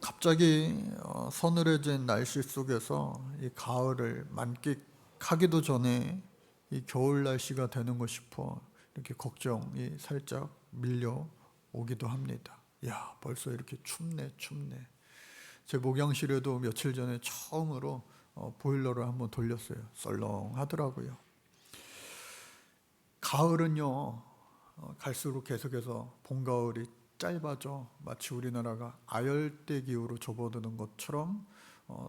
갑자기 서늘해진 날씨 속에서 이 가을을 만끽하기도 전에 이 겨울 날씨가 되는 거 싶어 이렇게 걱정이 살짝 밀려오기도 합니다. 야, 벌써 이렇게 춥네. 제 목욕실에도 며칠 전에 처음으로 보일러를 한번 돌렸어요. 썰렁하더라고요. 가을은요, 갈수록 계속해서 봄, 가을이 짧아져 마치 우리나라가 아열대 기후로 접어드는 것처럼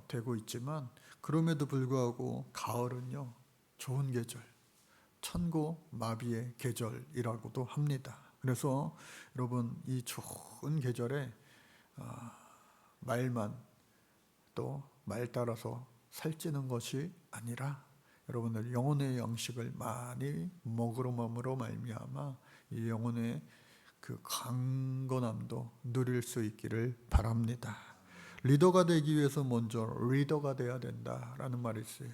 되고 있지만, 그럼에도 불구하고 가을은요, 좋은 계절, 천고마비의 계절이라고도 합니다. 그래서 여러분, 이 좋은 계절에 말만 또 말 따라서 살찌는 것이 아니라 여러분들 영혼의 양식을 많이 먹으므로 말미암아 이 영혼의 그 강건함도 누릴 수 있기를 바랍니다. 리더가 되기 위해서 먼저 리더가 돼야 된다라는 말이 있어요.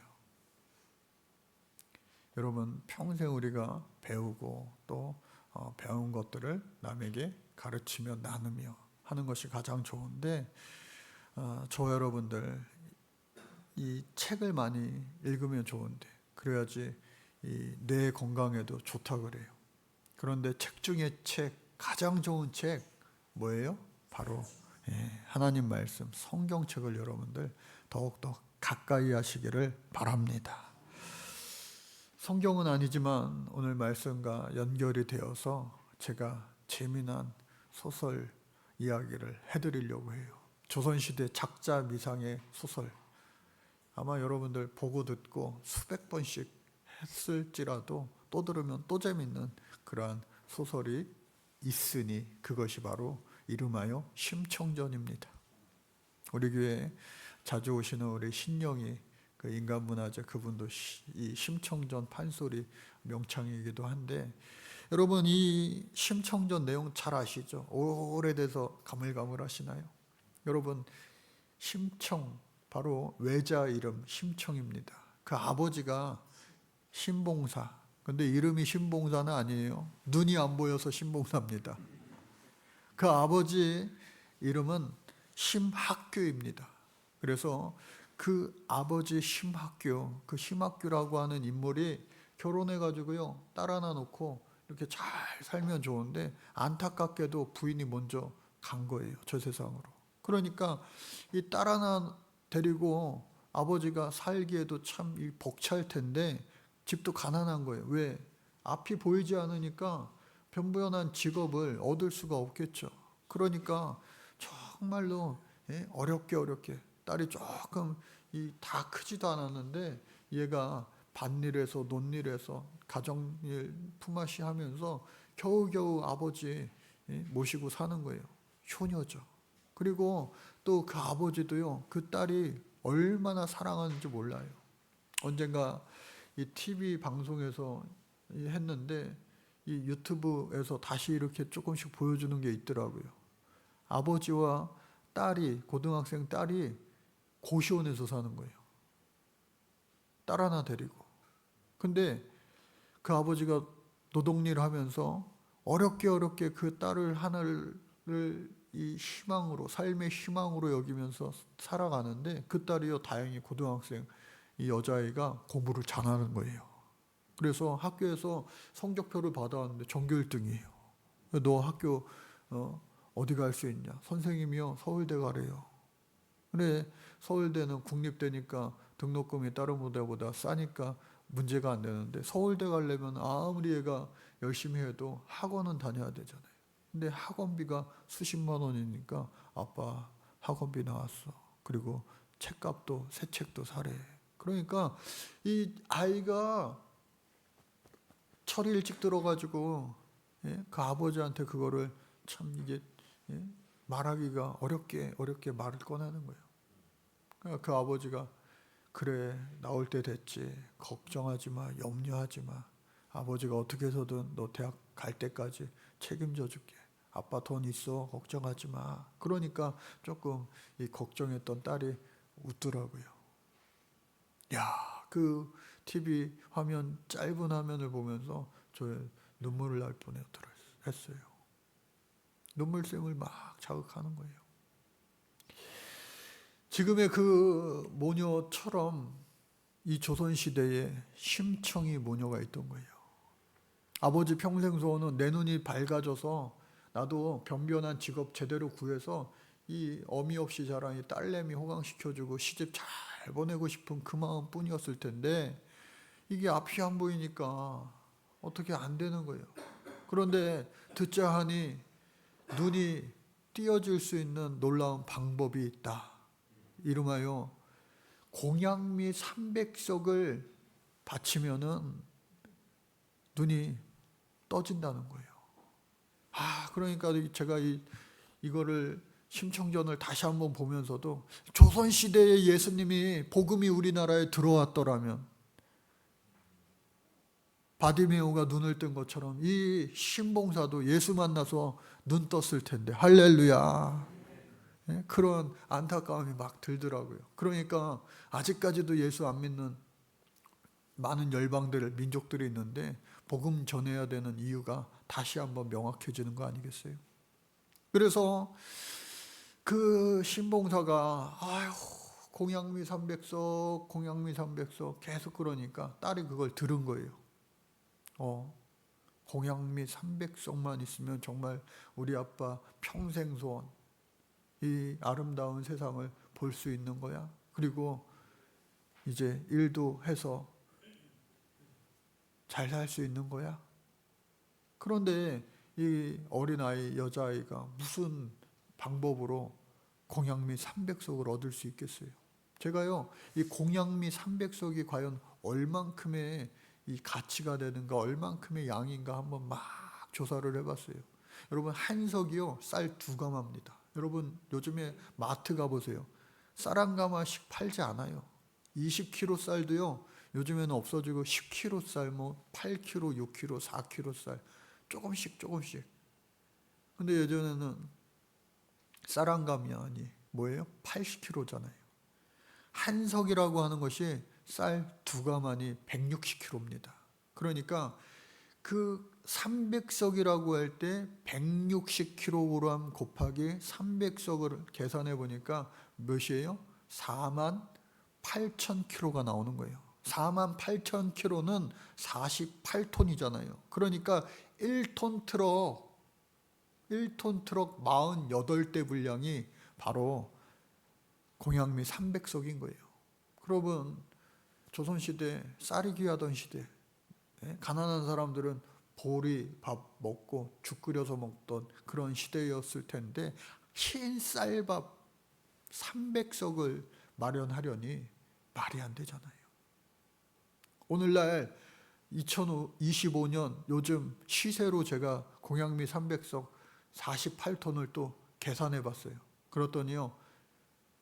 여러분, 평생 우리가 배우고 또 배운 것들을 남에게 가르치며 나누며 하는 것이 가장 좋은데, 저 여러분들 이 책을 많이 읽으면 좋은데 그래야지 이 뇌 건강에도 좋다 그래요. 그런데 책 중에 가장 좋은 책 뭐예요? 바로 하나님 말씀, 성경책을 여러분들 더욱더 가까이 하시기를 바랍니다. 성경은 아니지만 오늘 말씀과 연결이 되어서 제가 재미난 소설 이야기를 해드리려고 해요. 조선시대 작자 미상의 소설, 아마 여러분들 보고 듣고 수백 번씩 했을지라도 또 들으면 또 재밌는 그러한 소설이 있으니 그것이 바로 이름하여 심청전입니다. 우리 교회에 자주 오시는 우리 신영이 그 인간문화재 그분도 이 심청전 판소리 명창이기도 한데, 여러분 이 심청전 내용 잘 아시죠? 오래돼서 가물가물하시나요? 여러분, 심청 바로 외자 이름 심청입니다. 그 아버지가 신봉사, 근데 이름이 신봉사는 아니에요. 눈이 안 보여서 신봉사입니다. 그 아버지 이름은 심학교입니다. 그래서 그 아버지 심학교, 그 심학교라고 하는 인물이 결혼해가지고요, 딸 하나 놓고 이렇게 잘 살면 좋은데 안타깝게도 부인이 먼저 간 거예요, 저 세상으로. 그러니까 이 딸 하나 데리고 아버지가 살기에도 참 벅찰 텐데 집도 가난한 거예요. 왜? 앞이 보이지 않으니까 변변한 직업을 얻을 수가 없겠죠. 그러니까 정말로 어렵게 딸이 조금 다 크지도 않았는데 얘가 밭일에서 논일에서 가정일 품앗이 하면서 겨우겨우 아버지 모시고 사는 거예요. 효녀죠. 그리고 또 그 아버지도요, 그 딸이 얼마나 사랑하는지 몰라요. 언젠가 이 TV 방송에서 했는데 이 유튜브에서 다시 이렇게 조금씩 보여주는 게 있더라고요. 아버지와 딸이, 고등학생 딸이 고시원에서 사는 거예요. 딸 하나 데리고. 근데 그 아버지가 노동일을 하면서 어렵게 그 딸을 하나를 이 희망으로, 삶의 희망으로 여기면서 살아가는데 그 딸이요, 다행히 고등학생 이 여자아이가 공부를 잘하는 거예요. 그래서 학교에서 성적표를 받아왔는데 전교 1등이에요. 너 학교 어디 갈 수 있냐? 선생님이요, 서울대 가래요. 근데 서울대는 국립대니까 등록금이 다른 데보다 싸니까 문제가 안 되는데, 서울대 가려면 아무리 얘가 열심히 해도 학원은 다녀야 되잖아요. 근데 학원비가 수십만 원이니까 아빠 학원비 나왔어. 그리고 책값도 새 책도 사래. 그러니까 이 아이가 철이 일찍 들어가지고 그 아버지한테 그거를 참 이게 말하기가 어렵게 말을 꺼내는 거예요. 그러니까 그 아버지가 그래, 나올 때 됐지. 걱정하지 마, 염려하지 마. 아버지가 어떻게 해서든 너 대학 갈 때까지 책임져 줄게. 아빠 돈 있어, 걱정하지 마. 그러니까 조금 이 걱정했던 딸이 웃더라고요. 야, 그 TV 화면, 짧은 화면을 보면서 저 눈물을 날 뻔했어요. 눈물샘을 막 자극하는 거예요. 지금의 그 모녀처럼 이 조선시대에 심청이 모녀가 있던 거예요. 아버지 평생 소원은 내 눈이 밝아져서 나도 변변한 직업 제대로 구해서 이 어미 없이 자란 이 딸내미 호강시켜주고 시집 잘 보내고 싶은 그 마음뿐이었을 텐데 이게 앞이 안 보이니까 어떻게 안 되는 거예요. 그런데 듣자 하니 눈이 띄어질 수 있는 놀라운 방법이 있다. 이름하여 공양미 300석을 바치면은 눈이 떠진다는 거예요. 그러니까 제가 이거를 심청전을 다시 한번 보면서도 조선시대에 예수님이 복음이 우리나라에 들어왔더라면 바디메오가 눈을 뜬 것처럼 이 신봉사도 예수 만나서 눈 떴을 텐데 할렐루야. 그런 안타까움이 막 들더라고요. 그러니까 아직까지도 예수 안 믿는 많은 열방들, 민족들이 있는데 복음 전해야 되는 이유가 다시 한번 명확해지는 거 아니겠어요? 그래서 그 신봉사가 공양미 300석, 공양미 300석 계속 그러니까 딸이 그걸 들은 거예요. 공양미 300석만 있으면 정말 우리 아빠 평생 소원, 이 아름다운 세상을 볼 수 있는 거야. 그리고 이제 일도 해서 잘 살 수 있는 거야. 그런데 이 어린아이, 여자아이가 무슨 방법으로 공양미 300석을 얻을 수 있겠어요? 제가요, 이 공양미 300석이 과연 얼만큼의 이 가치가 되는가, 얼만큼의 양인가 한번 막 조사를 해봤어요. 여러분, 한 석이요, 쌀 2가마입니다. 여러분, 요즘에 마트 가보세요. 쌀 1가마씩 팔지 않아요. 20kg 쌀도요, 요즘에는 없어지고 10kg 쌀, 8kg, 6kg, 4kg 쌀 조금씩. 근데 예전에는 쌀 1가마니 뭐예요? 80kg잖아요. 한 석이라고 하는 것이 쌀 2가마니 160kg입니다. 그러니까 그 300석이라고 할 때 160kg 곱하기 300석을 계산해 보니까 몇이에요? 48,000kg가 나오는 거예요. 48,000kg는 48톤이잖아요. 그러니까 1톤 트럭 48대 분량이 바로 공양미 300석인 거예요. 여러분, 조선시대 쌀이 귀하던 시대, 가난한 사람들은 보리 밥 먹고 죽 끓여서 먹던 그런 시대였을 텐데 흰 쌀밥 300석을 마련하려니 말이 안 되잖아요. 오늘날 2025년 요즘 시세로 제가 공양미 300석 48톤을 또 계산해 봤어요. 그랬더니요,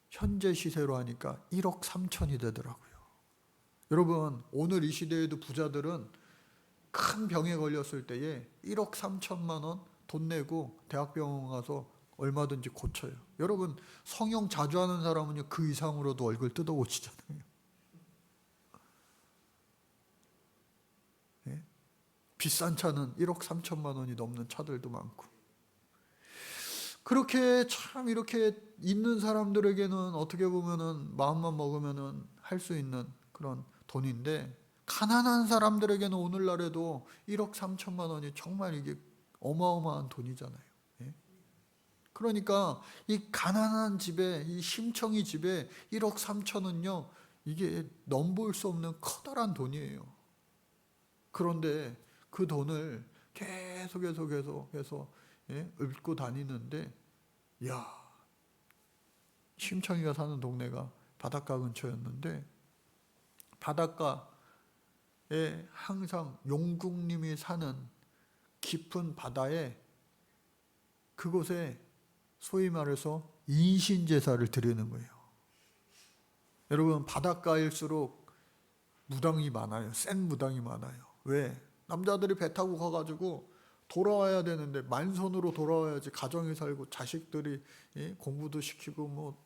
현재 시세로 하니까 1억 3천이 되더라고요. 여러분, 오늘 이 시대에도 부자들은 큰 병에 걸렸을 때에 1억 3천만 원 돈 내고 대학병원 가서 얼마든지 고쳐요. 여러분, 성형 자주 하는 사람은요, 그 이상으로도 얼굴 뜯어 고치잖아요. 비싼 차는 1억 3천만 원이 넘는 차들도 많고. 그렇게 참 이렇게 있는 사람들에게는 어떻게 보면은 마음만 먹으면은 할 수 있는 그런 돈인데, 가난한 사람들에게는 오늘날에도 1억 3천만 원이 정말 이게 어마어마한 돈이잖아요. 그러니까 이 가난한 집에, 이 심청이 집에 1억 3천은요, 이게 넘볼 수 없는 커다란 돈이에요. 그런데 그 돈을 계속해서 읊고 다니는데, 심청이가 사는 동네가 바닷가 근처였는데, 바닷가에 항상 용국님이 사는 깊은 바다에, 그곳에 소위 말해서 인신제사를 드리는 거예요. 여러분, 바닷가일수록 무당이 많아요. 센 무당이 많아요. 왜? 남자들이 배 타고 가가지고 돌아와야 되는데 만선으로 돌아와야지 가정이 살고 자식들이 공부도 시키고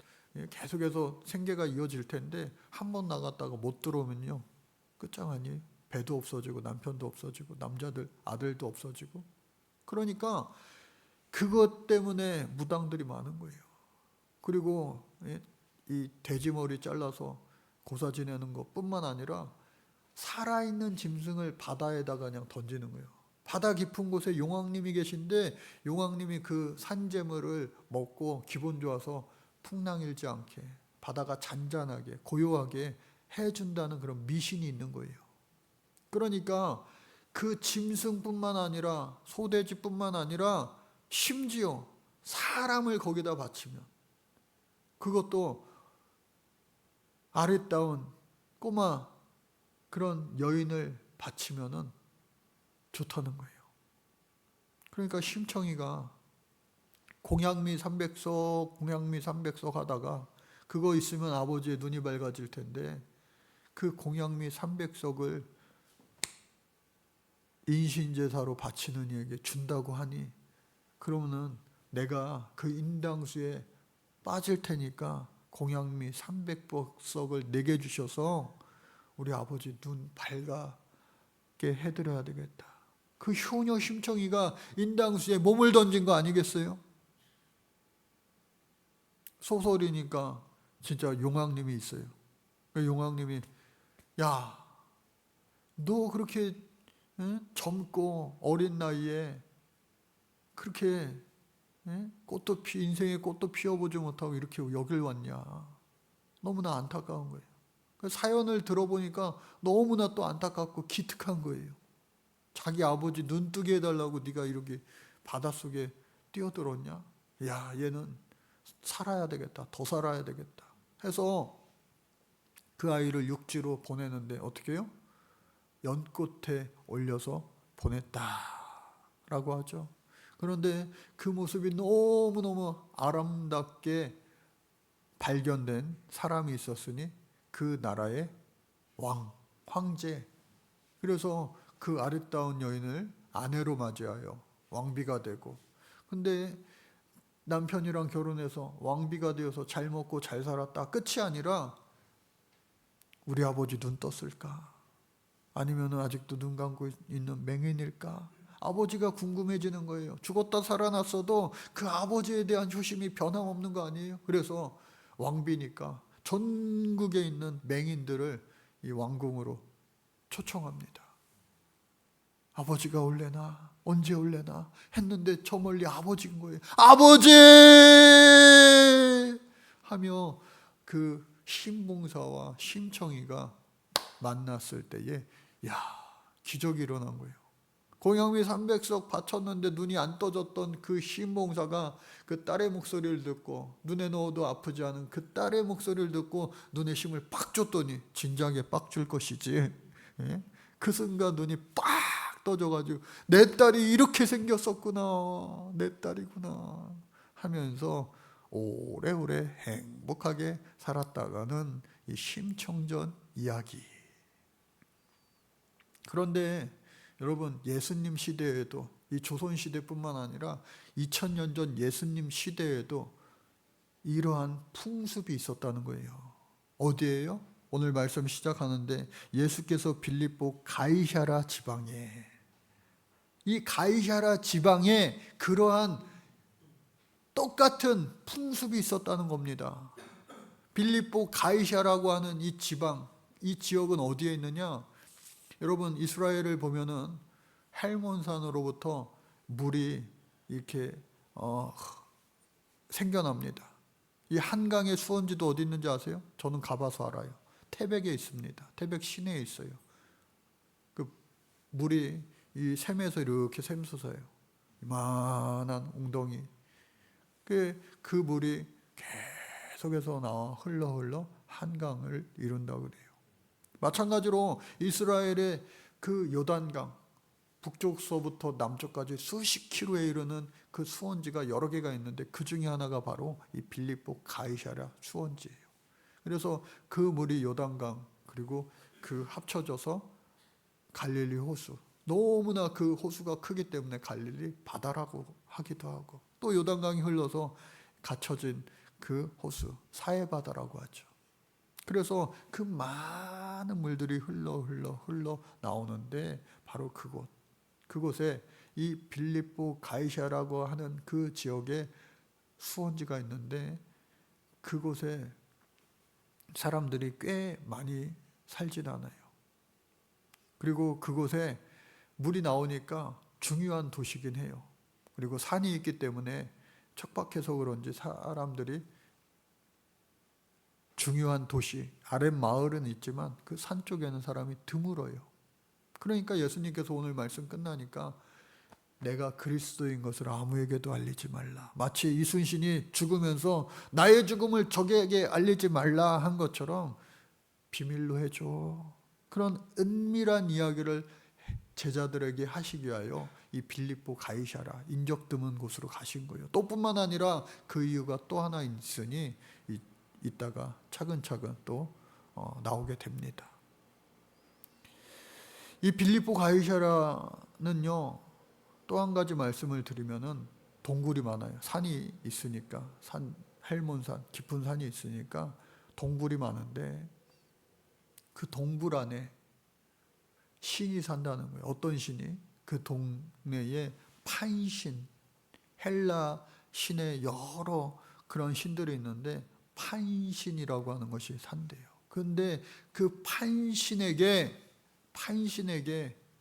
계속해서 생계가 이어질 텐데, 한 번 나갔다가 못 들어오면요, 끝장아니에요. 배도 없어지고 남편도 없어지고 남자들 아들도 없어지고. 그러니까 그것 때문에 무당들이 많은 거예요. 그리고 이 돼지머리 잘라서 고사 지내는 것뿐만 아니라 살아있는 짐승을 바다에다가 그냥 던지는 거예요. 바다 깊은 곳에 용왕님이 계신데 용왕님이 그 산재물을 먹고 기분 좋아서 풍랑 일지 않게 바다가 잔잔하게 고요하게 해준다는 그런 미신이 있는 거예요. 그러니까 그 짐승뿐만 아니라 소돼지뿐만 아니라 심지어 사람을 거기다 바치면, 그것도 아름다운 꼬마 그런 여인을 바치면은 좋다는 거예요. 그러니까 심청이가 공양미 300석 하다가 그거 있으면 아버지의 눈이 밝아질 텐데 그 공양미 300석을 인신제사로 바치는 이에게 준다고 하니 그러면은 내가 그 인당수에 빠질 테니까 공양미 300석을 내게 주셔서 우리 아버지 눈 밝게 해드려야 되겠다. 그 효녀 심청이가 인당수에 몸을 던진 거 아니겠어요? 소설이니까 진짜 용왕님이 있어요. 용왕님이 야, 너 그렇게 젊고 어린 나이에 그렇게 인생의 꽃도 피워보지 못하고 이렇게 여길 왔냐. 너무나 안타까운 거예요. 그 사연을 들어보니까 너무나 또 안타깝고 기특한 거예요. 자기 아버지 눈뜨게 해달라고 네가 이렇게 바닷속에 뛰어들었냐? 야, 얘는 살아야 되겠다. 더 살아야 되겠다. 해서 그 아이를 육지로 보내는데 어떻게 해요? 연꽃에 올려서 보냈다라고 하죠. 그런데 그 모습이 너무너무 아름답게 발견된 사람이 있었으니 그 나라의 황제. 그래서 그 아름다운 여인을 아내로 맞이하여 왕비가 되고, 근데 남편이랑 결혼해서 왕비가 되어서 잘 먹고 잘 살았다 끝이 아니라 우리 아버지 눈 떴을까? 아니면 아직도 눈 감고 있는 맹인일까? 아버지가 궁금해지는 거예요. 죽었다 살아났어도 그 아버지에 대한 효심이 변함없는 거 아니에요? 그래서 왕비니까 전국에 있는 맹인들을 이 왕궁으로 초청합니다. 아버지가 올래나? 언제 올래나? 했는데 저 멀리 아버지인 거예요. 아버지! 하며 그 신봉사와 심청이가 만났을 때에 기적이 일어난 거예요. 공양미 300석 바쳤는데 눈이 안 떠졌던 그 신봉사가 그 딸의 목소리를 듣고, 눈에 넣어도 아프지 않은 그 딸의 목소리를 듣고 눈에 힘을 빡 줬더니, 진작에 빡 줄 것이지, 그 순간 눈이 빡 떠져가지고 내 딸이 이렇게 생겼었구나, 내 딸이구나 하면서 오래오래 행복하게 살았다가는 이 심청전 이야기. 그런데 여러분, 예수님 시대에도, 이 조선 시대뿐만 아니라 2000년 전 예수님 시대에도 이러한 풍습이 있었다는 거예요. 어디예요? 오늘 말씀 시작하는데 예수께서 빌립보 가이사랴 지방에, 이 가이사랴 지방에 그러한 똑같은 풍습이 있었다는 겁니다. 빌립보 가이사랴라고 하는 이 지방, 이 지역은 어디에 있느냐? 여러분, 이스라엘을 보면은 헬몬산으로부터 물이 이렇게 생겨납니다. 이 한강의 수원지도 어디 있는지 아세요? 저는 가봐서 알아요. 태백에 있습니다. 태백 시내에 있어요. 그 물이 이 샘에서 이렇게 샘솟아요. 이만한 웅덩이. 그 물이 계속해서 나와 흘러 한강을 이룬다고 그래요. 마찬가지로 이스라엘의 그 요단강, 북쪽서부터 남쪽까지 수십 킬로에 이르는 그 수원지가 여러 개가 있는데 그 중에 하나가 바로 이 빌립보 가이사랴 수원지예요. 그래서 그 물이 요단강, 그리고 그 합쳐져서 갈릴리 호수, 너무나 그 호수가 크기 때문에 갈릴리 바다라고 하기도 하고, 또 요단강이 흘러서 갖춰진 그 호수 사해바다라고 하죠. 그래서 그 많은 물들이 흘러 나오는데 바로 그곳에 이 빌립보 가이사라고 하는 그 지역에 수원지가 있는데, 그곳에 사람들이 꽤 많이 살진 않아요. 그리고 그곳에 물이 나오니까 중요한 도시긴 해요. 그리고 산이 있기 때문에 척박해서 그런지 사람들이 중요한 도시, 아랫마을은 있지만 그 산 쪽에는 사람이 드물어요. 그러니까 예수님께서 오늘 말씀 끝나니까 내가 그리스도인 것을 아무에게도 알리지 말라. 마치 이순신이 죽으면서 나의 죽음을 적에게 알리지 말라 한 것처럼 비밀로 해줘. 그런 은밀한 이야기를 제자들에게 하시기 위하여 이 빌립보 가이사랴 인적 드문 곳으로 가신 거예요. 또 뿐만 아니라 그 이유가 또 하나 있으니 이따가 차근차근 또 나오게 됩니다. 이 빌립보 가이사랴는요, 또 한 가지 말씀을 드리면은 동굴이 많아요. 산이 있으니까, 헬몬산, 깊은 산이 있으니까 동굴이 많은데 그 동굴 안에 신이 산다는 거예요. 어떤 신이? 그 동네에 판신, 헬라 신의 여러 그런 신들이 있는데 판신이라고 하는 것이 산대요. 그런데 그 판신에게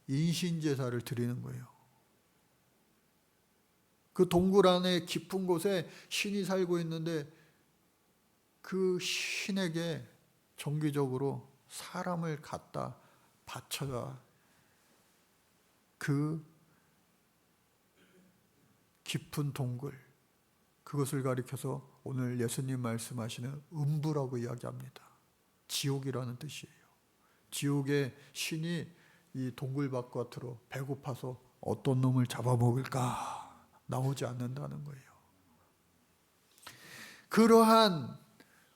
인신제사를 드리는 거예요. 그 동굴 안에 깊은 곳에 신이 살고 있는데 그 신에게 정기적으로 사람을 갖다 바쳐야 그 깊은 동굴, 그것을 가리켜서 오늘 예수님 말씀하시는 음부라고 이야기합니다. 지옥이라는 뜻이에요. 지옥의 신이 이 동굴 바깥으로 배고파서 어떤 놈을 잡아먹을까 나오지 않는다는 거예요. 그러한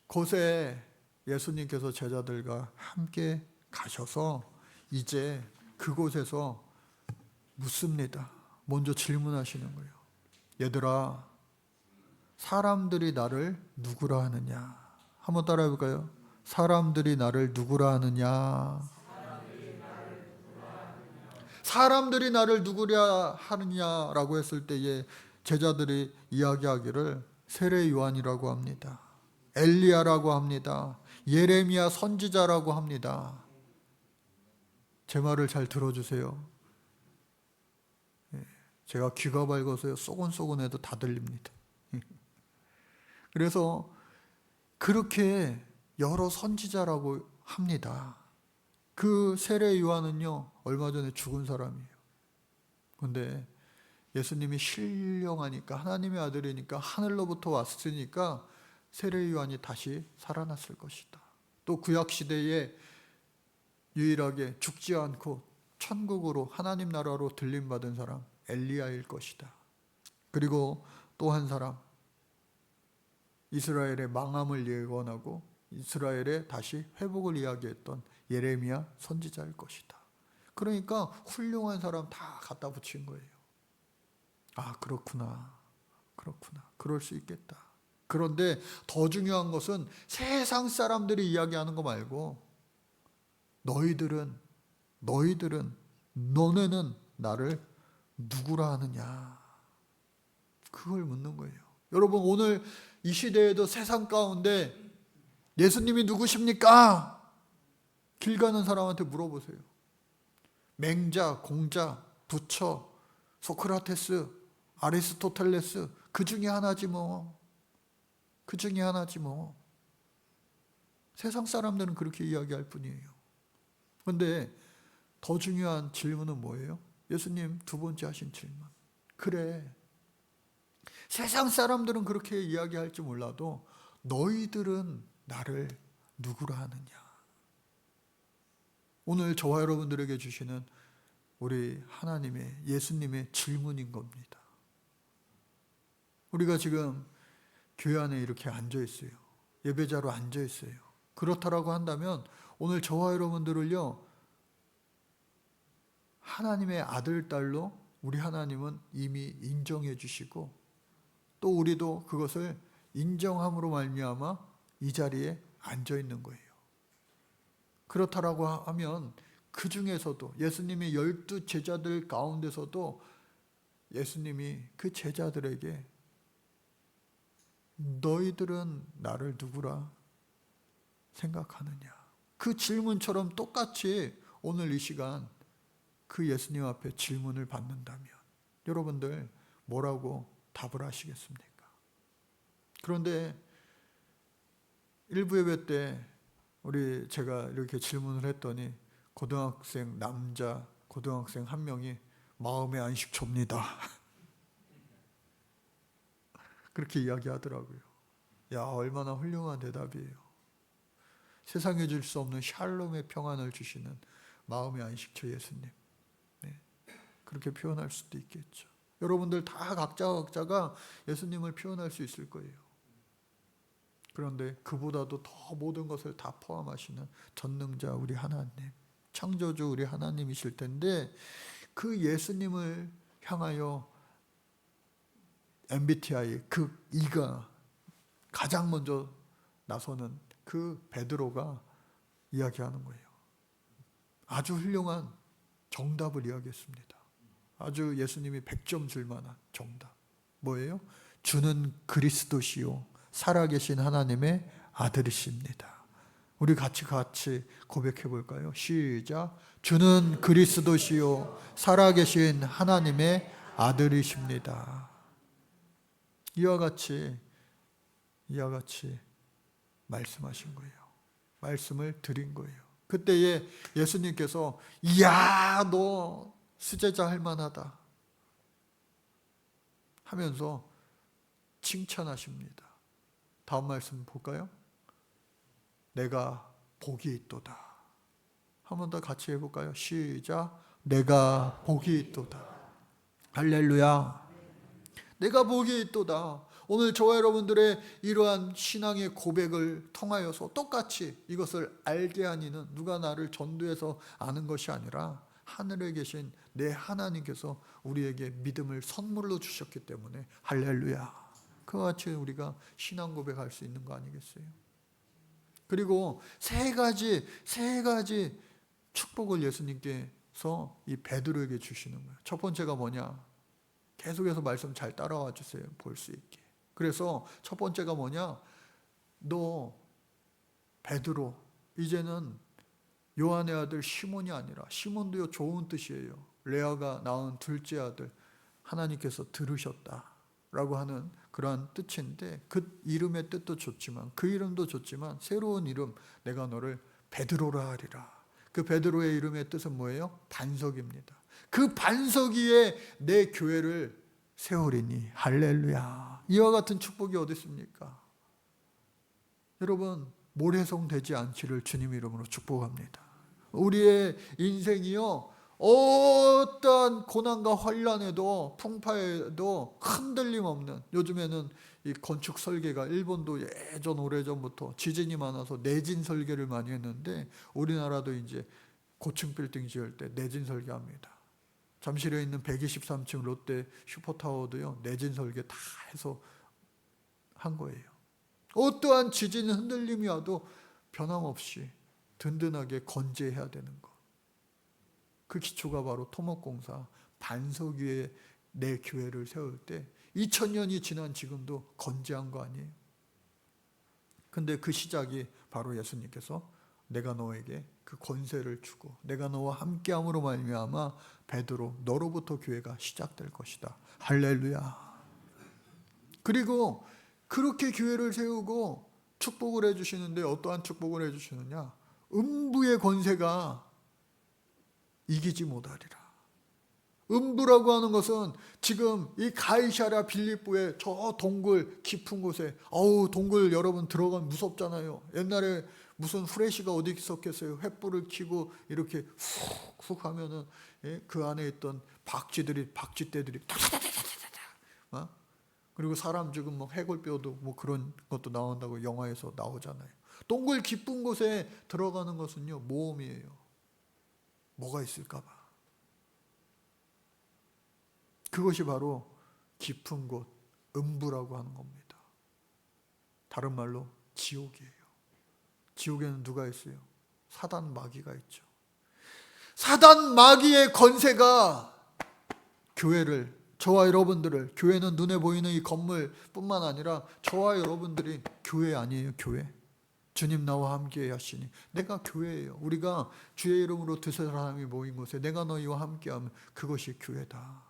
곳에 예수님께서 제자들과 함께 가셔서 이제 그곳에서 묻습니다. 먼저 질문하시는 거예요. 얘들아, 사람들이 나를 누구라 하느냐? 한번 따라해 볼까요? 사람들이 나를 누구라 하느냐? 사람들이 나를 누구라 하느냐라고 했을 때에 제자들이 이야기하기를 세례 요한이라고 합니다. 엘리야라고 합니다. 예레미야 선지자라고 합니다. 제 말을 잘 들어주세요. 제가 귀가 밝아서요, 쏘곤쏘곤해도 다 들립니다. 그래서 그렇게 여러 선지자라고 합니다. 그 세례 요한은요, 얼마 전에 죽은 사람이에요. 그런데 예수님이 신령하니까, 하나님의 아들이니까, 하늘로부터 왔으니까 세례 요한이 다시 살아났을 것이다. 또 구약시대에 유일하게 죽지 않고 천국으로, 하나님 나라로 들림받은 사람 엘리야일 것이다. 그리고 또 한 사람, 이스라엘의 망함을 예언하고 이스라엘의 다시 회복을 이야기했던 예레미야 선지자일 것이다. 그러니까 훌륭한 사람 다 갖다 붙인 거예요. 아, 그렇구나. 그럴 수 있겠다. 그런데 더 중요한 것은 세상 사람들이 이야기하는 거 말고 너네는 나를 누구라 하느냐, 그걸 묻는 거예요. 여러분, 오늘 이 시대에도 세상 가운데 예수님이 누구십니까? 길 가는 사람한테 물어보세요. 맹자, 공자, 부처, 소크라테스, 아리스토텔레스, 그 중에 하나지 뭐. 세상 사람들은 그렇게 이야기할 뿐이에요. 그런데 더 중요한 질문은 뭐예요? 예수님 두 번째 하신 질문. 그래, 세상 사람들은 그렇게 이야기할지 몰라도 너희들은 나를 누구라 하느냐? 오늘 저와 여러분들에게 주시는 우리 하나님의, 예수님의 질문인 겁니다. 우리가 지금 교회 안에 이렇게 앉아 있어요. 예배자로 앉아 있어요. 그렇다라고 한다면 오늘 저와 여러분들을요, 하나님의 아들, 딸로 우리 하나님은 이미 인정해 주시고 또 우리도 그것을 인정함으로 말미암아 이 자리에 앉아 있는 거예요. 그렇다라고 하면 그 중에서도 예수님의 12 제자들 가운데서도 예수님이 그 제자들에게 너희들은 나를 누구라? 생각하느냐? 그 질문처럼 똑같이 오늘 이 시간 그 예수님 앞에 질문을 받는다면 여러분들 뭐라고 답을 하시겠습니까? 그런데 일부 예배 때 제가 이렇게 질문을 했더니 남자 고등학생 한 명이 마음의 안식처입니다. 그렇게 이야기하더라고요. 야, 얼마나 훌륭한 대답이에요. 세상에 줄 수 없는 샬롬의 평안을 주시는 마음의 안식처 예수님. 네, 그렇게 표현할 수도 있겠죠. 여러분들 다 각자가 예수님을 표현할 수 있을 거예요. 그런데 그보다도 더 모든 것을 다 포함하시는 전능자 우리 하나님, 창조주 우리 하나님이실 텐데 그 예수님을 향하여 MBTI 그 E가 가장 먼저 나서는 그 베드로가 이야기하는 거예요. 아주 훌륭한 정답을 이야기했습니다. 아주 예수님이 100점 줄 만한 정답. 뭐예요? 주는 그리스도시요 살아계신 하나님의 아들이십니다. 우리 같이 고백해 볼까요? 시작. 주는 그리스도시요 살아계신 하나님의 아들이십니다. 이와 같이 말씀하신 거예요. 말씀을 드린 거예요. 그때에 예수님께서 이야 너 수제자 할 만하다 하면서 칭찬하십니다. 다음 말씀 볼까요? 내가 복이 있도다. 한 번 더 같이 해볼까요? 시작. 내가 복이 있도다. 할렐루야. 내가 복이 있도다. 오늘 저와 여러분들의 이러한 신앙의 고백을 통하여서 똑같이 이것을 알게 하니는 누가 나를 전도해서 아는 것이 아니라 하늘에 계신 내 하나님께서 우리에게 믿음을 선물로 주셨기 때문에 할렐루야. 그와 같이 우리가 신앙 고백할 수 있는 거 아니겠어요? 그리고 세 가지 축복을 예수님께서 이 베드로에게 주시는 거예요. 첫 번째가 뭐냐? 계속해서 말씀 잘 따라와 주세요. 볼 수 있게. 그래서 첫 번째가 뭐냐? 너 베드로, 이제는 요한의 아들 시몬이 아니라, 시몬도요 좋은 뜻이에요. 레아가 낳은 둘째 아들 하나님께서 들으셨다라고 하는 그러한 뜻인데, 그 이름의 뜻도 좋지만, 그 이름도 좋지만 새로운 이름, 내가 너를 베드로라 하리라. 그 베드로의 이름의 뜻은 뭐예요? 반석입니다. 그 반석 위에 내 교회를 세우리니 할렐루야. 이와 같은 축복이 어디 있습니까? 여러분, 모래성 되지 않기를 주님 이름으로 축복합니다. 우리의 인생이요 어떤 고난과 환란에도 풍파에도 흔들림 없는, 요즘에는 이 건축 설계가, 일본도 예전 오래전부터 지진이 많아서 내진 설계를 많이 했는데 우리나라도 이제 고층 빌딩 지을 때 내진 설계합니다. 잠실에 있는 123층 롯데 슈퍼타워도요 내진 설계 다 해서 한 거예요. 어떠한 지진 흔들림이 와도 변함없이 든든하게 건재해야 되는 것. 그 기초가 바로 토목공사 반석 위에 내 교회를 세울 때 2000년이 지난 지금도 건재한 거 아니에요? 근데 그 시작이 바로 예수님께서 내가 너에게 그 권세를 주고 내가 너와 함께함으로 말미암아 베드로 너로부터 교회가 시작될 것이다. 할렐루야. 그리고 그렇게 교회를 세우고 축복을 해주시는데 어떠한 축복을 해주시느냐? 음부의 권세가 이기지 못하리라. 음부라고 하는 것은 지금 이 가이사랴 빌립보의 저 동굴 깊은 곳에, 동굴 여러분 들어가면 무섭잖아요. 옛날에 무슨 후레쉬가 어디 있었겠어요. 횃불을 켜고 이렇게 훅훅 하면은 그 안에 있던 박쥐떼들이 탁탁탁탁탁, 그리고 사람 죽은 뭐 해골뼈도 뭐 그런 것도 나온다고 영화에서 나오잖아요. 동굴 깊은 곳에 들어가는 것은요 모험이에요. 뭐가 있을까 봐. 그것이 바로 깊은 곳, 음부라고 하는 겁니다. 다른 말로 지옥이에요. 지옥에는 누가 있어요? 사단 마귀가 있죠. 사단 마귀의 권세가 교회를, 저와 여러분들을, 교회는 눈에 보이는 이 건물뿐만 아니라 저와 여러분들이 교회 아니에요? 교회. 주님 나와 함께 하시니. 내가 교회예요. 우리가 주의 이름으로 두세 사람이 모인 곳에 내가 너희와 함께하면 그것이 교회다.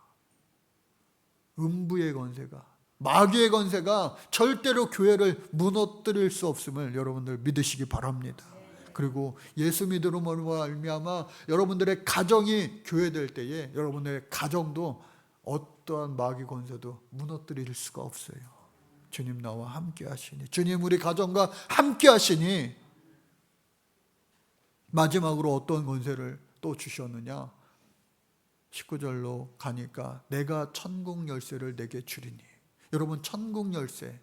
음부의 권세가, 마귀의 권세가 절대로 교회를 무너뜨릴 수 없음을 여러분들 믿으시기 바랍니다. 그리고 예수 믿음으로 말미암아 여러분들의 가정이 교회될 때에 여러분들의 가정도 어떠한 마귀 권세도 무너뜨릴 수가 없어요. 주님 나와 함께 하시니, 주님 우리 가정과 함께 하시니. 마지막으로 어떤 권세를 또 주셨느냐? 19절로 가니까 내가 천국 열쇠를 내게 주리니. 여러분, 천국 열쇠,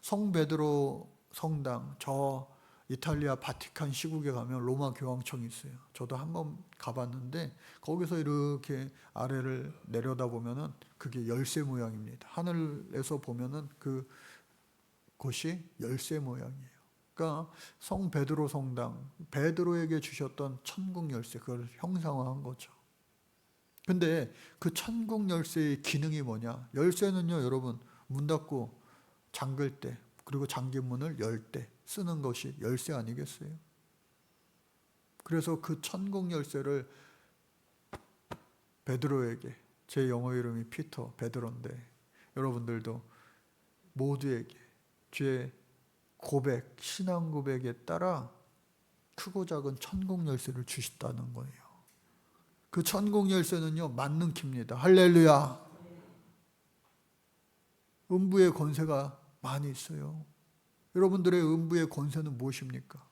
성 베드로 성당, 저 이탈리아 바티칸 시국에 가면 로마 교황청이 있어요. 저도 한번 가봤는데 거기서 이렇게 아래를 내려다보면은 그게 열쇠 모양입니다. 하늘에서 보면은 그 곳이 열쇠 모양이에요. 그러니까 성 베드로 성당, 베드로에게 주셨던 천국 열쇠, 그걸 형상화한 거죠. 근데 그 천국 열쇠의 기능이 뭐냐? 열쇠는요, 여러분, 문 닫고 잠글 때, 그리고 잠긴 문을 열 때 쓰는 것이 열쇠 아니겠어요? 그래서 그 천국 열쇠를 베드로에게, 제 영어 이름이 피터, 베드로인데 여러분들도 모두에게 주의 고백, 신앙 고백에 따라 크고 작은 천국 열쇠를 주셨다는 거예요. 그 천국 열쇠는요, 맞는 키입니다. 할렐루야. 음부의 권세가 많이 있어요. 여러분들의 음부의 권세는 무엇입니까?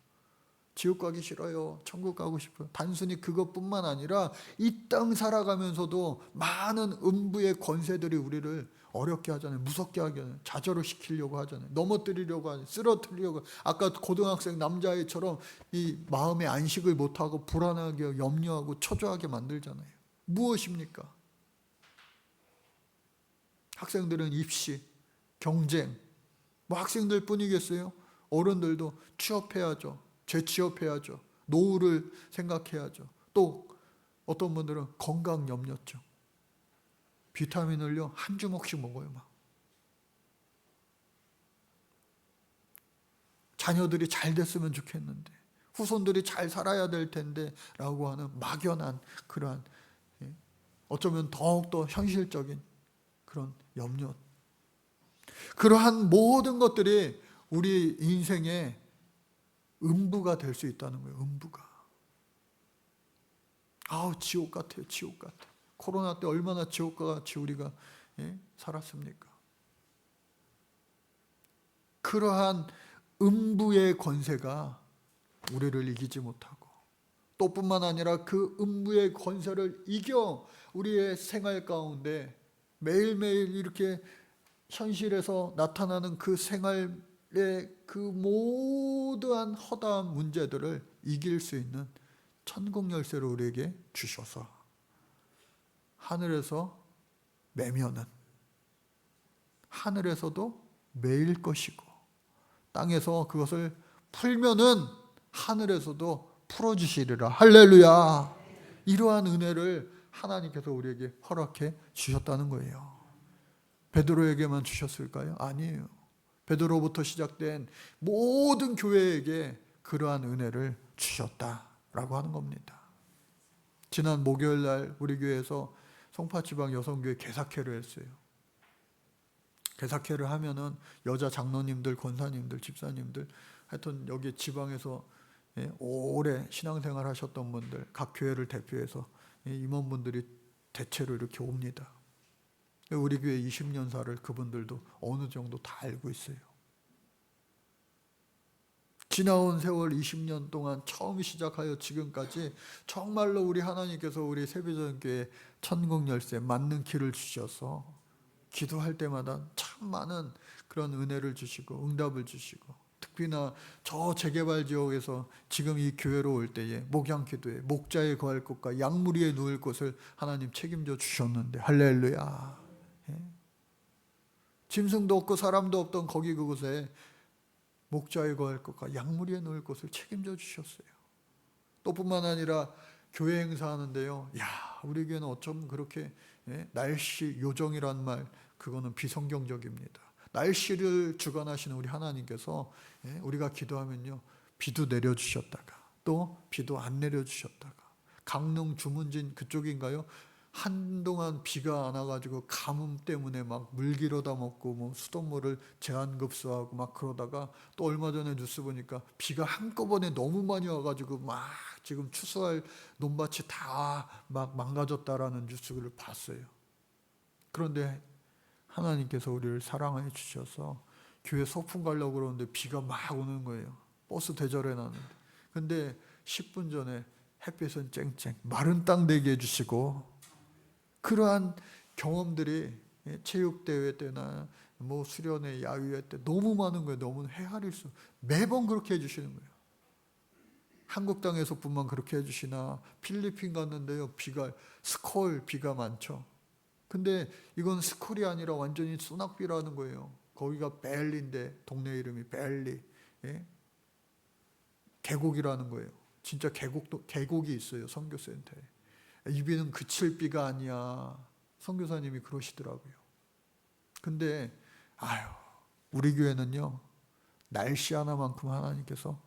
지옥 가기 싫어요. 천국 가고 싶어요. 단순히 그것뿐만 아니라 이 땅 살아가면서도 많은 음부의 권세들이 우리를 어렵게 하잖아요. 무섭게 하잖아요. 좌절을 시키려고 하잖아요. 넘어뜨리려고 하잖아요. 쓰러뜨리려고. 아까 고등학생 남자애처럼 이 마음의 안식을 못하고 불안하게 염려하고 초조하게 만들잖아요. 무엇입니까? 학생들은 입시, 경쟁, 뭐 학생들 뿐이겠어요? 어른들도 취업해야죠. 재취업해야죠. 노후를 생각해야죠. 또 어떤 분들은 건강 염려증, 비타민을요 한 주먹씩 먹어요. 막 자녀들이 잘 됐으면 좋겠는데, 후손들이 잘 살아야 될 텐데 라고 하는 막연한 그러한, 어쩌면 더욱더 현실적인 그런 염려, 그러한 모든 것들이 우리 인생의 음부가 될 수 있다는 거예요. 음부가. 아우, 지옥 같아요. 지옥 같아. 코로나 때 얼마나 지옥과 같이 우리가 살았습니까? 그러한 음부의 권세가 우리를 이기지 못하고, 또 뿐만 아니라 그 음부의 권세를 이겨 우리의 생활 가운데 매일매일 이렇게 현실에서 나타나는 그 생활의 그 모든 허다한 문제들을 이길 수 있는 천국 열쇠를 우리에게 주셔서 하늘에서 매면은 하늘에서도 매일 것이고, 땅에서 그것을 풀면은 하늘에서도 풀어주시리라. 할렐루야. 이러한 은혜를 하나님께서 우리에게 허락해 주셨다는 거예요. 베드로에게만 주셨을까요? 아니에요. 베드로부터 시작된 모든 교회에게 그러한 은혜를 주셨다라고 하는 겁니다. 지난 목요일 날 우리 교회에서 송파지방 여성교회 개사회를 했어요. 개사회를 하면은 여자 장로님들, 권사님들, 집사님들, 하여튼 여기 지방에서 오래 신앙생활 하셨던 분들, 각 교회를 대표해서 임원분들이 대체로 이렇게 옵니다. 우리 교회 20년사를 그분들도 어느 정도 다 알고 있어요. 지나온 세월 20년 동안 처음 시작하여 지금까지 정말로 우리 하나님께서 우리 세비전교회 천국 열쇠 맞는 길을 주셔서 기도할 때마다 참 많은 그런 은혜를 주시고 응답을 주시고, 특히나 저 재개발 지역에서 지금 이 교회로 올 때에 목양 기도에 목자에 거할 곳과 양무리에 누울 곳을 하나님 책임져 주셨는데, 할렐루야. 짐승도 없고 사람도 없던 거기 그곳에 목자에 거할 곳과 양무리에 누울 곳을 책임져 주셨어요. 또 뿐만 아니라 교회 행사하는데요, 우리 교회는 어쩜 그렇게 날씨 요정이란 말, 그거는 비성경적입니다. 날씨를 주관하시는 우리 하나님께서 우리가 기도하면요 비도 내려주셨다가 또 비도 안 내려주셨다가, 강릉 주문진 그쪽인가요? 한동안 비가 안 와가지고 가뭄 때문에 막 물기로다 먹고 뭐 수돗물을 제한급수하고 막 그러다가, 또 얼마 전에 뉴스 보니까 비가 한꺼번에 너무 많이 와가지고 막 지금 추수할 논밭이 다 막 망가졌다라는 뉴스를 봤어요. 그런데 하나님께서 우리를 사랑해 주셔서 교회 소풍 가려고 그러는데 비가 막 오는 거예요. 버스 대절해 놨는데. 근데 10분 전에 햇빛은 쨍쨍 마른 땅 되게 해주시고, 그러한 경험들이 체육대회 때나 뭐 수련회 야유회 때 너무 많은 거예요. 너무 헤아릴 수, 매번 그렇게 해주시는 거예요. 한국 땅에서뿐만 그렇게 해주시나, 필리핀 갔는데요, 비가 스콜 비가 많죠. 근데 이건 스콜이 아니라 완전히 소낙비라는 거예요. 거기가 벨리인데 동네 이름이 벨리, 계곡이라는 거예요. 진짜 계곡이 있어요, 선교센터에. 이 비는 그칠 비가 아니야, 선교사님이 그러시더라고요. 근데 우리 교회는요, 날씨 하나만큼 하나님께서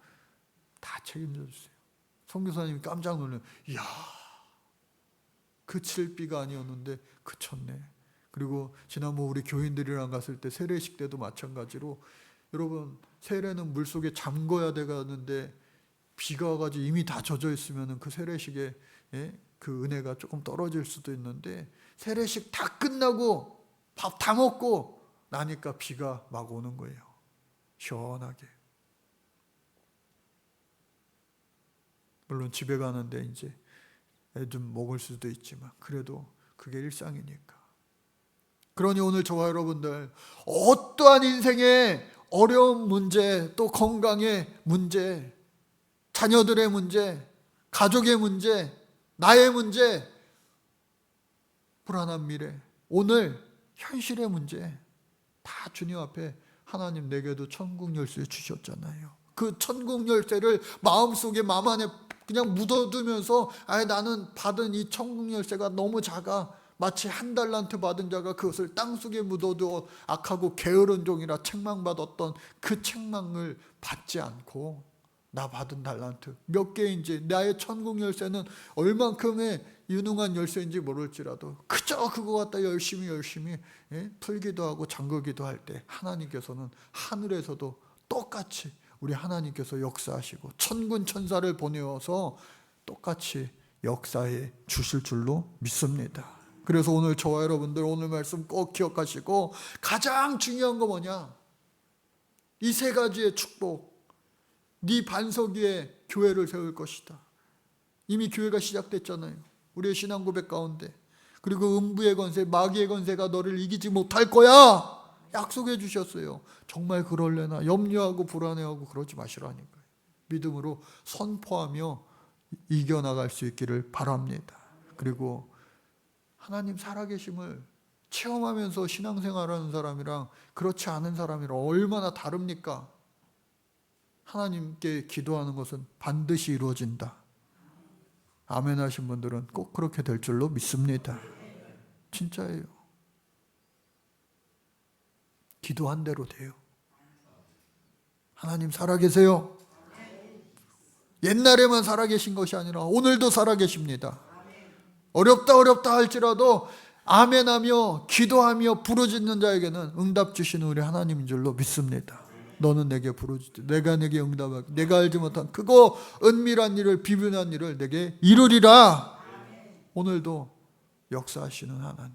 다 책임져 주세요. 선교사님이 깜짝 놀래요. 이야, 그칠 비가 아니었는데 그쳤네. 그리고 지난번 우리 교인들이랑 갔을 때 세례식 때도 마찬가지로, 여러분 세례는 물속에 잠궈야 되는데 비가 와가지고 이미 다 젖어 있으면 그 세례식에 그 은혜가 조금 떨어질 수도 있는데, 세례식 다 끝나고 밥 다 먹고 나니까 비가 막 오는 거예요. 시원하게. 물론 집에 가는데 이제 좀 먹을 수도 있지만 그래도 그게 일상이니까. 그러니 오늘 저와 여러분들, 어떠한 인생의 어려운 문제, 또 건강의 문제, 자녀들의 문제, 가족의 문제, 나의 문제, 불안한 미래, 오늘 현실의 문제 다 주님 앞에, 하나님 내게도 천국 열쇠 주셨잖아요. 그 천국 열쇠를 마음속에, 마음 안에 그냥 묻어두면서, 나는 받은 이 천국 열쇠가 너무 작아, 마치 한 달란트 받은 자가 그것을 땅속에 묻어두어 악하고 게으른 종이라 책망받았던 그 책망을 받지 않고, 나 받은 달란트 몇 개인지, 나의 천국 열쇠는 얼만큼의 유능한 열쇠인지 모를지라도 그저 그거 갖다 열심히 풀기도 하고 잠그기도 할 때, 하나님께서는 하늘에서도 똑같이 우리 하나님께서 역사하시고 천군 천사를 보내어서 똑같이 역사해 주실 줄로 믿습니다. 그래서 오늘 저와 여러분들, 오늘 말씀 꼭 기억하시고, 가장 중요한 거 뭐냐? 이 세 가지의 축복. 네 반석 위에 교회를 세울 것이다. 이미 교회가 시작됐잖아요, 우리의 신앙 고백 가운데. 그리고 음부의 권세, 마귀의 권세가 너를 이기지 못할 거야 약속해 주셨어요. 정말 그럴래나 염려하고 불안해하고 그러지 마시라니까요. 믿음으로 선포하며 이겨나갈 수 있기를 바랍니다. 그리고 하나님 살아계심을 체험하면서 신앙생활하는 사람이랑 그렇지 않은 사람이랑 얼마나 다릅니까? 하나님께 기도하는 것은 반드시 이루어진다. 아멘 하신 분들은 꼭 그렇게 될 줄로 믿습니다. 진짜예요. 기도한 대로 돼요. 하나님 살아계세요. 옛날에만 살아계신 것이 아니라 오늘도 살아계십니다. 어렵다 할지라도 아멘하며 기도하며 부르짖는 자에게는 응답 주시는 우리 하나님인 줄로 믿습니다. 너는 내게 부르짖되 내가 내게 응답하기, 내가 알지 못한 크고 은밀한 일을, 비밀한 일을 내게 이루리라. 오늘도 역사하시는 하나님,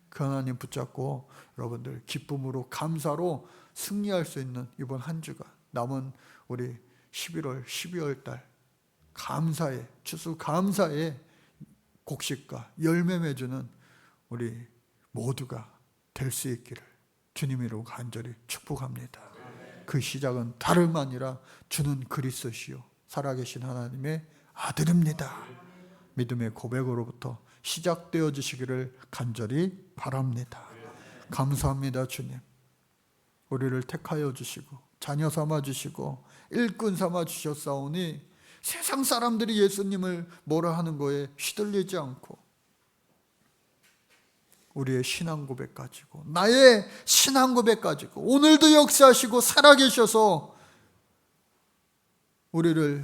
그 하나님 붙잡고 여러분들 기쁨으로, 감사로 승리할 수 있는 이번 한 주가, 남은 우리 11월 12월 달 감사의 추수, 감사의 곡식과 열매 맺는 우리 모두가 될 수 있기를 주님으로 간절히 축복합니다. 그 시작은 다름 아니라 주는 그리스도시요 살아계신 하나님의 아들입니다. 믿음의 고백으로부터 시작되어 주시기를 간절히 바랍니다. 감사합니다. 주님, 우리를 택하여 주시고 자녀 삼아 주시고 일꾼 삼아 주셨사오니 세상 사람들이 예수님을 뭐라 하는 거에 휘둘리지 않고, 우리의 신앙 고백 가지고, 나의 신앙 고백 가지고 오늘도 역사하시고 살아계셔서 우리를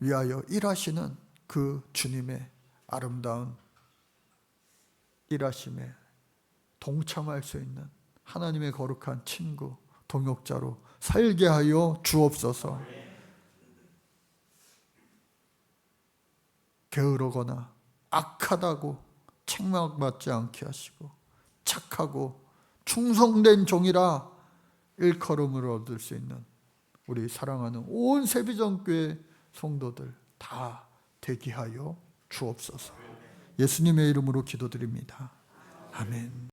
위하여 일하시는 그 주님의 아름다운 일하심에 동참할 수 있는 하나님의 거룩한 친구, 동역자로 살게 하여 주옵소서. 게으르거나 악하다고 책망받지 않게 하시고 착하고 충성된 종이라 일컬음을 얻을 수 있는 우리 사랑하는 온 세비전교회 성도들 다 되게 하여 주옵소서. 예수님의 이름으로 기도드립니다. 아멘.